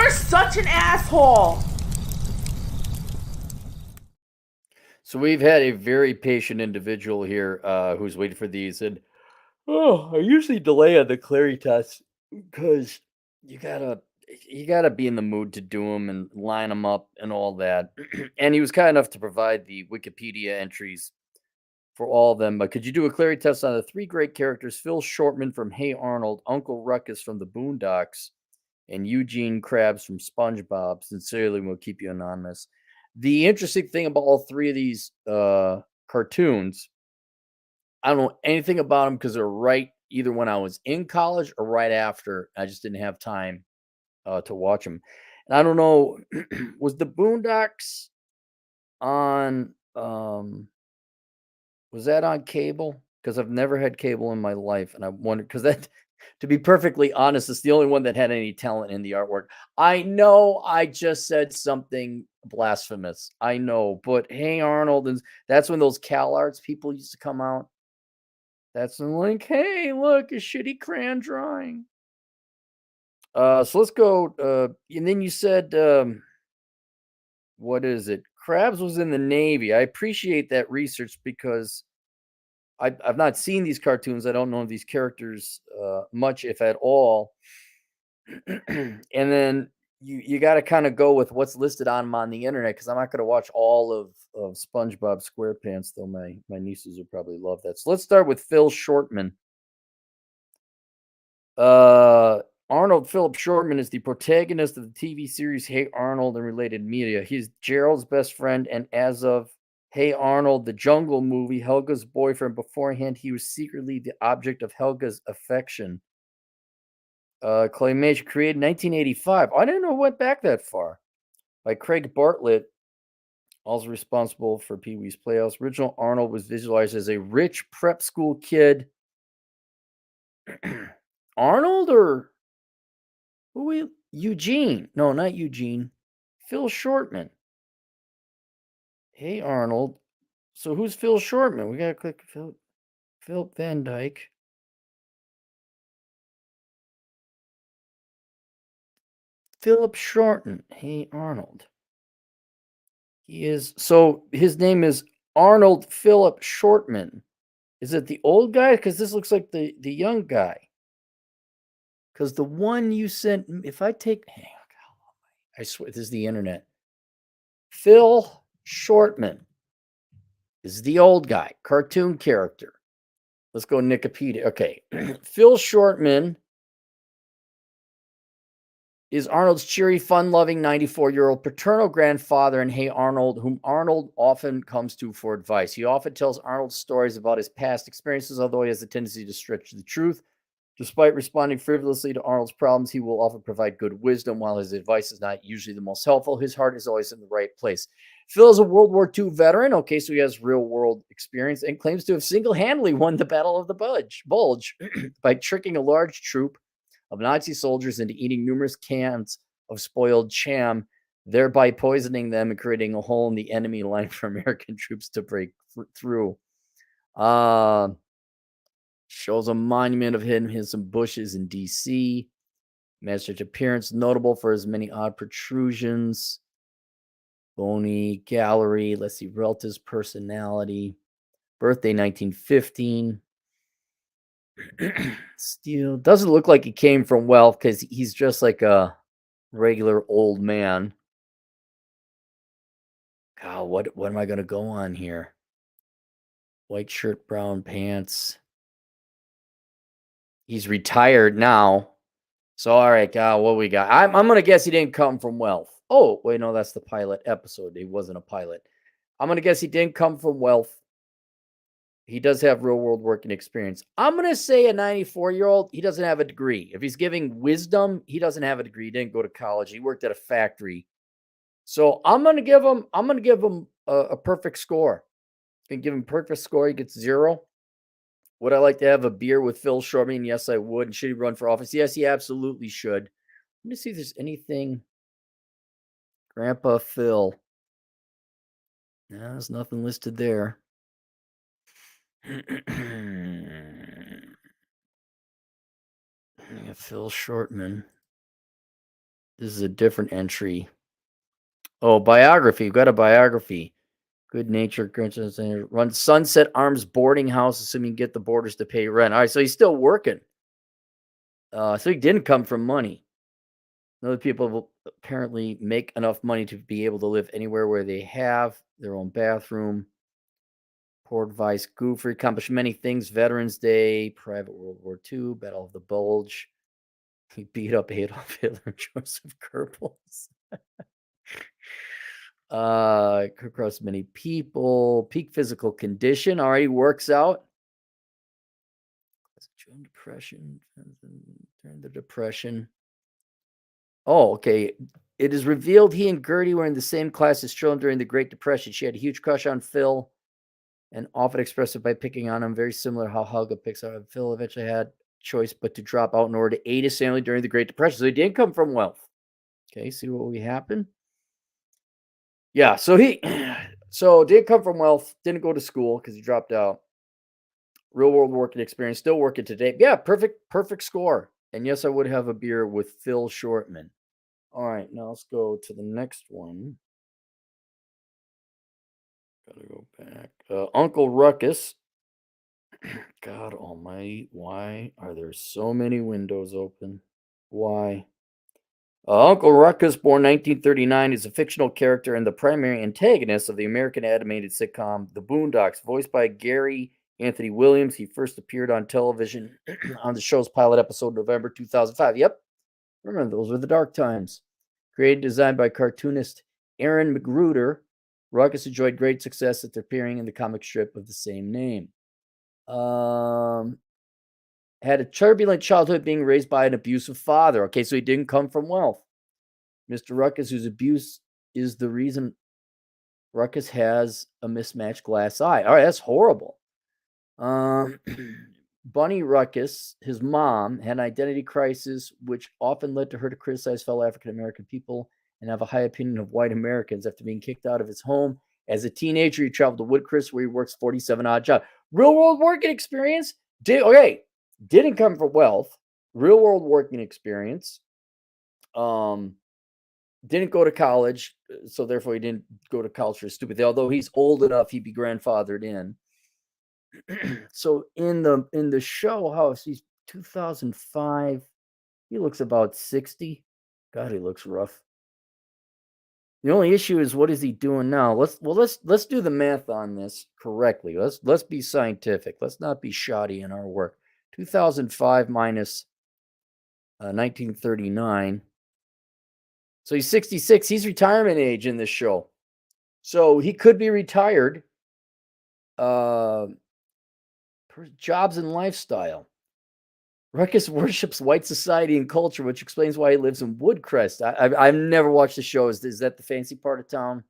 You're such an asshole. So we've had a very patient individual here who's waiting for these, and I usually delay on the Clarey test because you gotta you gotta be in the mood to do them and line them up and all that. And he was kind enough to provide the Wikipedia entries for all of them. But could you do a Clarey test on the three great characters: Phil Shortman from Hey Arnold, Uncle Ruckus from the Boondocks, and Eugene Krabs from SpongeBob? Sincerely, we'll keep you anonymous. The interesting thing about all three of these cartoons, I don't know anything about them because they're right either when I was in college or right after. I just didn't have time to watch them. And I don't know, was the Boondocks on? Was that on cable? Because I've never had cable in my life, and I wonder because that, to be perfectly honest, is the only one that had any talent in the artwork. I know I just said something blasphemous. I know, but Hey Arnold, and that's when those Cal Arts people used to come out. That's when like, hey, look, a shitty crayon drawing. So let's go. And then you said, what is it? Krabs was in the Navy. I appreciate that research because I've not seen these cartoons. I don't know these characters much, if at all. And then you got to kind of go with what's listed on them on the internet because I'm not going to watch all of SpongeBob SquarePants, though my nieces would probably love that. So let's start with Phil Shortman. Uh, Arnold Philip Shortman is the protagonist of the TV series Hey Arnold and related media. He's Gerald's best friend, and as of Hey Arnold, the Jungle movie, Helga's boyfriend. Beforehand, he was secretly the object of Helga's affection. Claymation created in 1985. I didn't know it went back that far. By Craig Bartlett, also responsible for Pee Wee's Playhouse. Original Arnold was visualized as a rich prep school kid. Arnold or who we Eugene? No, not Eugene. Phil Shortman. Hey Arnold. So who's Phil Shortman? We gotta click Philip Van Dyke. Philip Shorten. Hey Arnold. He is so his name is Arnold Philip Shortman. Is it the old guy? Because this looks like the young guy. Because the one you sent, if I take, hang on, I swear this is the internet. Phil Shortman is the old guy, cartoon character. Let's go Wikipedia. Okay, Phil Shortman is Arnold's cheery, fun-loving 94-year-old paternal grandfather in Hey Arnold, whom Arnold often comes to for advice. He often tells Arnold stories about his past experiences, although he has a tendency to stretch the truth. Despite responding frivolously to Arnold's problems, he will often provide good wisdom. While his advice is not usually the most helpful, his heart is always in the right place. Phil is a World War II veteran, okay, so he has real-world experience, and claims to have single-handedly won the Battle of the Bulge by tricking a large troop of Nazi soldiers into eating numerous cans of spoiled jam, thereby poisoning them and creating a hole in the enemy line for American troops to break through. Shows a monument of him in some bushes in D.C. Magistrate appearance notable for his many odd protrusions. Bony gallery. Let's see, relatives personality. Birthday 1915. Still doesn't look like he came from wealth because he's just like a regular old man. God, what am I gonna go on here? White shirt, brown pants. He's retired now. So all right, God, what we got? I'm gonna guess he didn't come from wealth. Oh, wait, no, that's the pilot episode. He wasn't a pilot. I'm gonna guess he didn't come from wealth. He does have real world working experience. I'm gonna say a 94-year-old. He doesn't have a degree. If he's giving wisdom, he doesn't have a degree. He didn't go to college. He worked at a factory. So I'm gonna give him. A perfect score. And give him perfect score. He gets 0. Would I like to have a beer with Phil Shortman? Yes, I would. And should he run for office? Yes, he absolutely should. Let me see if there's anything. Grandpa Phil. No, there's nothing listed there. Phil Shortman. This is a different entry. Oh, biography. We've got a biography. Good nature, runs Sunset Arms boarding house, assuming you get the boarders to pay rent. All right, so he's still working. So he didn't come from money. Other people will apparently make enough money to be able to live anywhere where they have their own bathroom. Poor advice, Goofer accomplished many things. Veterans Day, Private World War II, Battle of the Bulge. He beat up Adolf Hitler and Joseph Goebbels. Across many people. Peak physical condition. Already works out. During depression. During the depression. Oh, okay. It is revealed he and Gertie were in the same class as children during the Great Depression. She had a huge crush on Phil and often expressed it by picking on him. Very similar to how Helga picks on Phil. Eventually had choice but to drop out in order to aid his family during the Great Depression. So he didn't come from wealth. Okay, see what will happen? Yeah, so he didn't come from wealth, didn't go to school because he dropped out. Real world working experience, still working today. Yeah, perfect score. And yes, I would have a beer with Phil Shortman. All right, now let's go to the next one. Gotta go back. Uncle Ruckus. God almighty, why are there so many windows open? Why? Uncle Ruckus, born 1939, is a fictional character and the primary antagonist of the American animated sitcom The Boondocks, voiced by Gary Anthony Williams. He first appeared on television on the show's pilot episode, November 2005. Yep, remember, those were the dark times. Created and designed by cartoonist Aaron Magruder, Ruckus enjoyed great success after appearing in the comic strip of the same name. Had a turbulent childhood being raised by an abusive father. Okay, so he didn't come from wealth. Mr. Ruckus, whose abuse is the reason Ruckus has a mismatched glass eye. All right, that's horrible. Bunny Ruckus, his mom, had an identity crisis, which often led to her to criticize fellow African American people and have a high opinion of white Americans after being kicked out of his home. As a teenager, he traveled to Woodcrest, where he works 47 odd jobs. Real world working experience. Didn't come from wealth. Real world working experience. Didn't go to college, so therefore he didn't go to college for stupid. Although he's old enough, he'd be grandfathered in. So in the show house, he's 2005. He looks about 60. God, he looks rough. The only issue is, what is he doing now? Let's do the math on this correctly. Let's be scientific. Let's not be shoddy in our work. 2005 minus 1939. So he's 66. He's retirement age in this show. So he could be retired. Jobs and lifestyle. Ruckus worships white society and culture, which explains why he lives in Woodcrest. I've never watched the show. Is that the fancy part of town?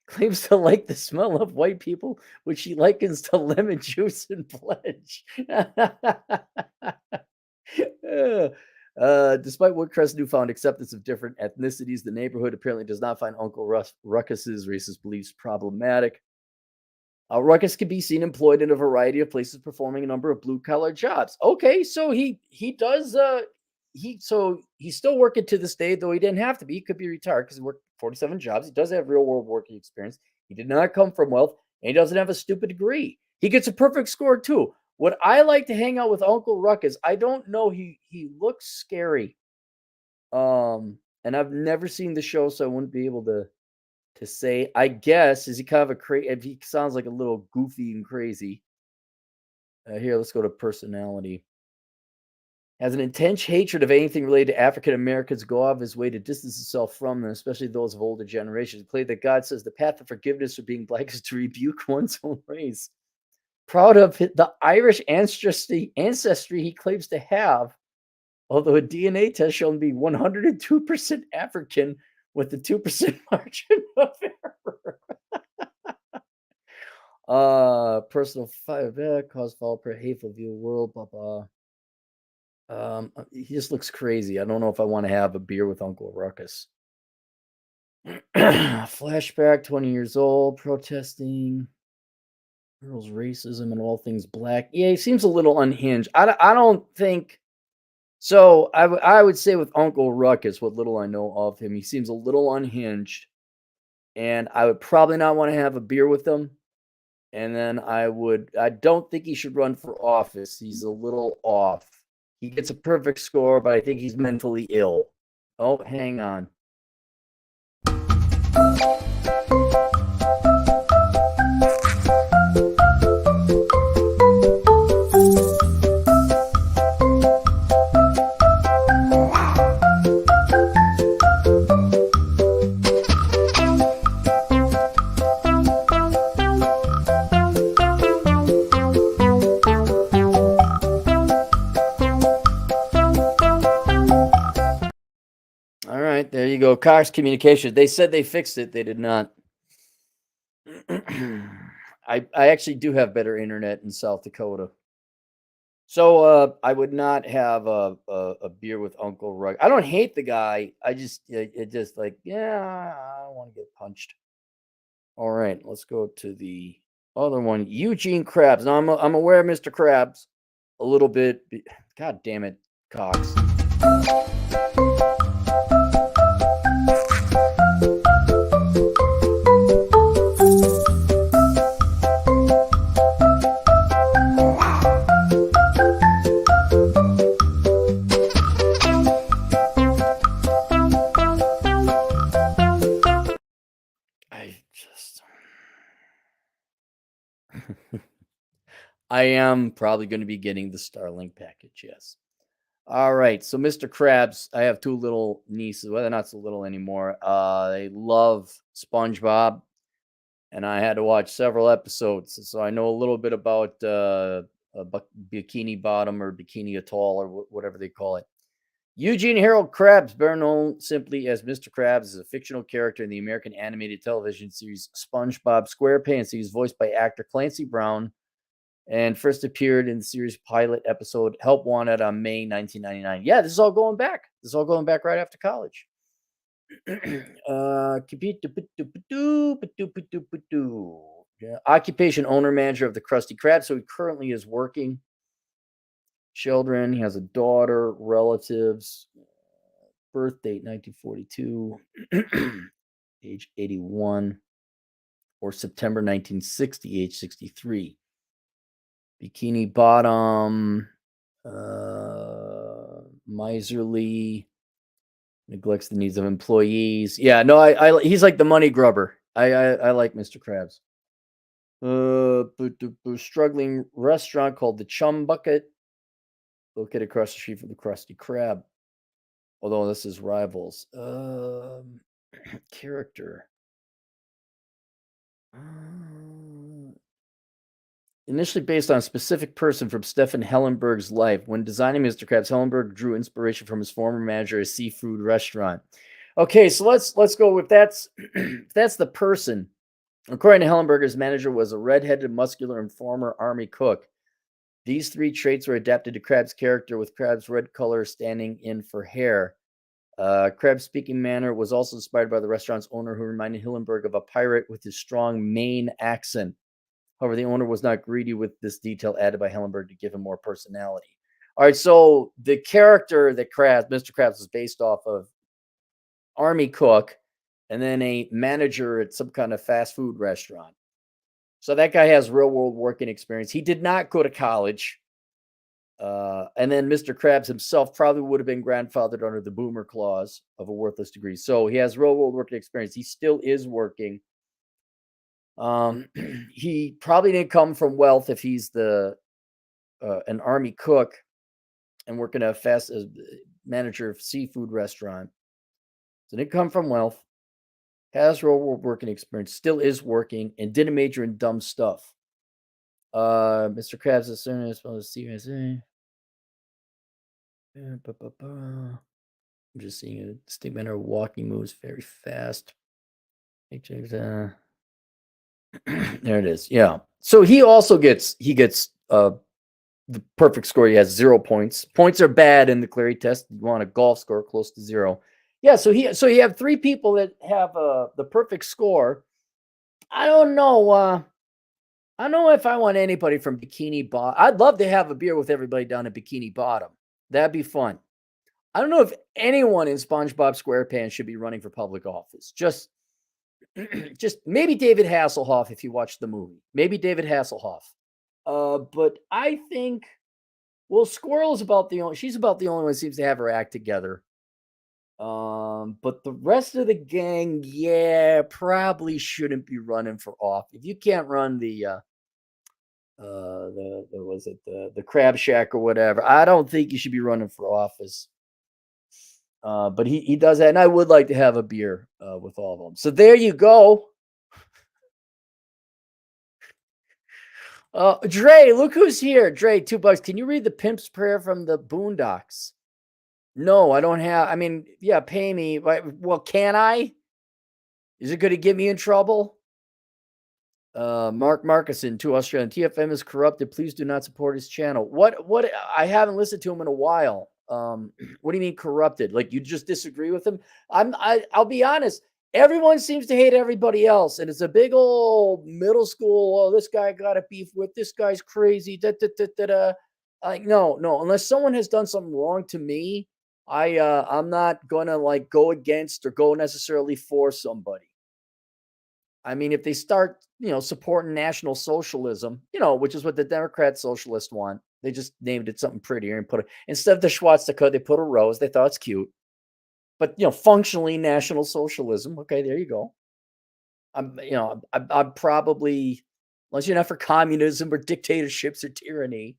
Claims to like the smell of white people, which he likens to lemon juice and pledge. Despite Woodcrest's newfound acceptance of different ethnicities, the neighborhood apparently does not find Uncle Ruckus's racist beliefs problematic. Ruckus can be seen employed in a variety of places, performing a number of blue-collar jobs. Okay, so he does. He's still working to this day, though he didn't have to be. He could be retired because he worked 47 jobs. He does have real-world working experience. He did not come from wealth, and he doesn't have a stupid degree. He gets a perfect score too. Would I like to hang out with Uncle Ruckus? I don't know. He looks scary. And I've never seen the show, so I wouldn't be able to say. I guess, is he kind of a crazy? He sounds like a little goofy and crazy. Here, let's go to personality. Has an intense hatred of anything related to African Americans, go out of his way to distance himself from them, especially those of older generations. Play that God says the path of forgiveness for being black is to rebuke one's own race. Proud of the Irish ancestry he claims to have, although a DNA test shown to be 102% African with a 2% margin of error. Personal fire, cause fall per hateful view world, blah blah. He just looks crazy. I don't know if I want to have a beer with Uncle Ruckus. Flashback, 20 years old, protesting girls' racism and all things black. Yeah, he seems a little unhinged. I don't think So I would say with Uncle Ruckus, what little I know of him, he seems a little unhinged, and I would probably not want to have a beer with him. And then I don't think he should run for office. He's a little off. He gets a perfect score, but I think he's mentally ill. Oh, hang on. All right, there you go. Cox Communications. They said they fixed it. They did not. I actually do have better internet in South Dakota. So I would not have a beer with Uncle Rug. I don't hate the guy. I just it just like, yeah, I don't want to get punched. All right, let's go to the other one. Eugene Krabs. Now I'm aware of Mr. Krabs a little bit. God damn it, Cox. I just I am probably going to be getting the Starlink package, yes. All right, so Mr. Krabs, I have two little nieces. Well, they're not so little anymore. They love SpongeBob, and I had to watch several episodes, so I know a little bit about Bikini Bottom or Bikini Atoll or whatever they call it. Eugene Harold Krabs, better known simply as Mr. Krabs, is a fictional character in the American animated television series SpongeBob SquarePants. He was voiced by actor Clancy Brown and first appeared in the series pilot episode Help Wanted on May 1999. Yeah, this is all going back. This is all going back right after college. Occupation owner manager of the Krusty Krab. So he currently is working. Children. He has a daughter, relatives. Birth date 1942. Age 81. Or September 1960, age 63. Bikini Bottom, miserly, neglects the needs of employees. Yeah, no, he's like the money grubber. I like Mr. Krabs. Struggling restaurant called the Chum Bucket, located across the street from the Krusty Krab. Although this is rivals. Character. Initially based on a specific person from Stefan Hellenberg's life. When designing Mr. Krabs, Hellenberg drew inspiration from his former manager at a seafood restaurant. Okay, so let's go with that's if that's the person. According to Hellenberg, his manager was a red-headed, muscular, and former army cook. These three traits were adapted to Krabs' character, with Krabs' red color standing in for hair. Krabs' speaking manner was also inspired by the restaurant's owner, who reminded Hillenberg of a pirate with his strong Maine accent. However, the owner was not greedy with this detail added by Hellenberg to give him more personality. All right, so the character that Mr. Krabs, was based off of army cook and then a manager at some kind of fast food restaurant. So that guy has real world working experience. He did not go to college. And then Mr. Krabs himself probably would have been grandfathered under the boomer clause of a worthless degree. So he has real world working experience. He still is working. He probably didn't come from wealth if he's an army cook and working at a manager of seafood restaurant. So didn't come from wealth, has real world working experience, still is working, and didn't major in dumb stuff. Mr. Krabs is certainly as well as CSA. I'm just seeing a distinct manner of walking, moves very fast. There it is. Yeah. So he also gets the perfect score. He has 0 points. Points are bad in the Clarey test. You want a golf score close to 0. Yeah. So you have 3 people that have the perfect score. I don't know. I don't know if I want anybody from Bikini Bottom. I'd love to have a beer with everybody down at Bikini Bottom. That'd be fun. I don't know if anyone in SpongeBob SquarePants should be running for public office. Just maybe David Hasselhoff if you watch the movie. Maybe David Hasselhoff. But I think Squirrel is she's about the only one who seems to have her act together. But the rest of the gang, yeah, probably shouldn't be running for office. If you can't run the was it the Crab Shack or whatever, I don't think you should be running for office. But he does that, and I would like to have a beer with all of them. So there you go. Dre, look who's here. Dre, $2. Can you read the Pimp's Prayer from the Boondocks? No, I don't have. I mean, yeah, pay me. Well, can I? Is it going to get me in trouble? Mark Markuson, 2 Australian. TFM is corrupted. Please do not support his channel. What? I haven't listened to him in a while. What do you mean corrupted? Like you just disagree with him? I'll be honest. Everyone seems to hate everybody else, and it's a big old middle school. Oh, this guy got a beef with this guy's crazy. Like no. Unless someone has done something wrong to me, I'm not gonna like go against or go necessarily for somebody. I mean, if they start, supporting National Socialism, which is what the Democrat Socialists want, they just named it something prettier and put it instead of the swastika, they put a rose. They thought it's cute, but functionally National Socialism. Okay, there you go. I'm probably, unless you're not for communism or dictatorships or tyranny,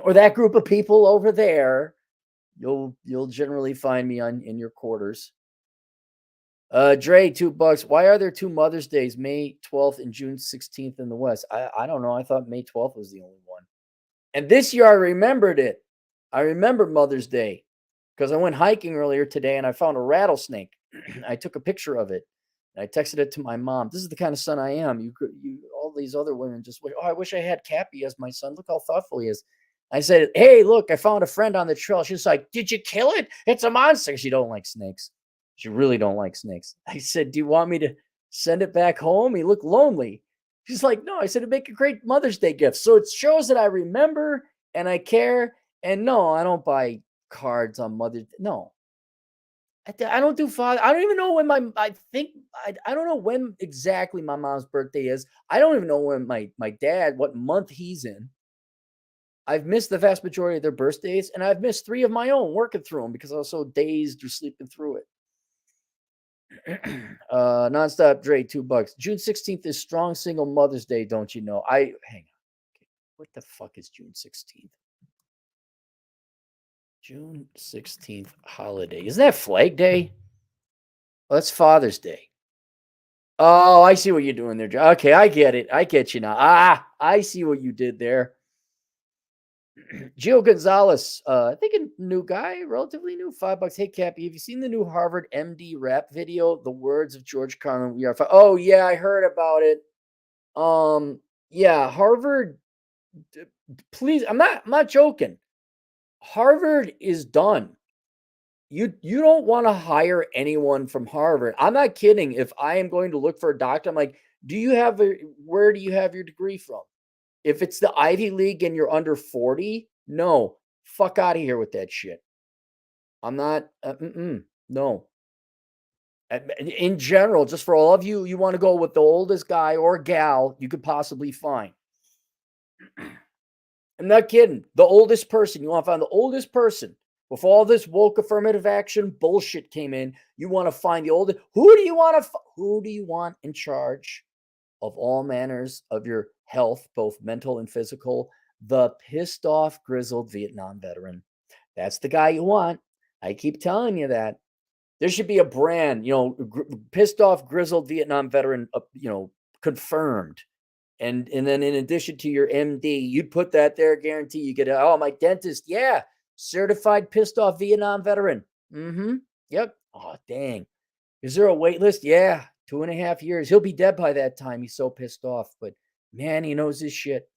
or that group of people over there, you'll generally find me in your quarters. Dre, $2. Why are there 2 Mother's Days, May 12th and June 16th in the West? I don't know. I thought May 12th was the only one. And this year I remembered it. I remember Mother's Day because I went hiking earlier today and I found a rattlesnake. I took a picture of it and I texted it to my mom. This is the kind of son I am. You all these other women just wait. Oh, I wish I had Cappy as my son. Look how thoughtful he is. I said, hey, look, I found a friend on the trail. She's like, did you kill it? It's a monster. She don't like snakes. She really don't like snakes. I said, do you want me to send it back home? He looked lonely. She's like, no. I said, it'd make a great Mother's Day gift. So it shows that I remember and I care. And no, I don't buy cards on Mother's Day. No. I don't do father. I don't even know when I don't know when exactly my mom's birthday is. I don't even know when my dad, what month he's in. I've missed the vast majority of their birthdays, and I've missed 3 of my own working through them because I was so dazed or sleeping through it. Nonstop Dre, $2. June 16th is Strong Single Mother's Day, don't you know? Hang on. What the fuck is June 16th? June 16th holiday. Isn't that Flag Day? Oh, that's Father's Day. Oh, I see what you're doing there. Okay, I get it. I get you now. I see what you did there. Gio Gonzalez, I think a new guy, relatively new, $5. Hey, Cappy, have you seen the new Harvard MD rap video? The words of George Carlin, we are fine. Oh, yeah, I heard about it. Yeah, Harvard, please, I'm not joking. Harvard is done. You don't want to hire anyone from Harvard. I'm not kidding. If I am going to look for a doctor, I'm like, where do you have your degree from? If it's the Ivy League and you're under 40, no, fuck out of here with that shit. I'm not, no. In general, just for all of you, you want to go with the oldest guy or gal you could possibly find. I'm not kidding. The oldest person. You want to find the oldest person. Before all this woke affirmative action bullshit came in, you want to find the oldest. Who do you want in charge of all manners of your health, both mental and physical? The pissed off, grizzled Vietnam veteran. That's the guy you want. I keep telling you that. There should be a brand, pissed off, grizzled Vietnam veteran, confirmed. And then in addition to your MD, you'd put that there, guarantee you get my dentist, yeah, certified pissed off Vietnam veteran. Mm-hmm. Yep. Oh, dang. Is there a wait list? Yeah, 2.5 years. He'll be dead by that time. He's so pissed off, but man, he knows his shit.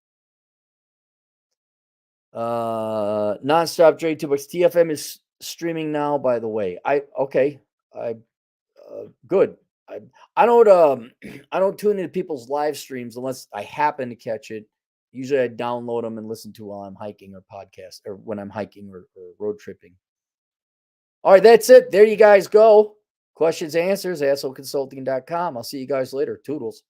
Nonstop Dre $2. TFM is streaming now, by the way. Good. I don't I don't tune into people's live streams unless I happen to catch it. Usually I download them and listen to while I'm hiking or podcast or when I'm hiking or road tripping. All right, that's it. There you guys go. Questions, answers, assholeconsulting.com. I'll see you guys later. Toodles.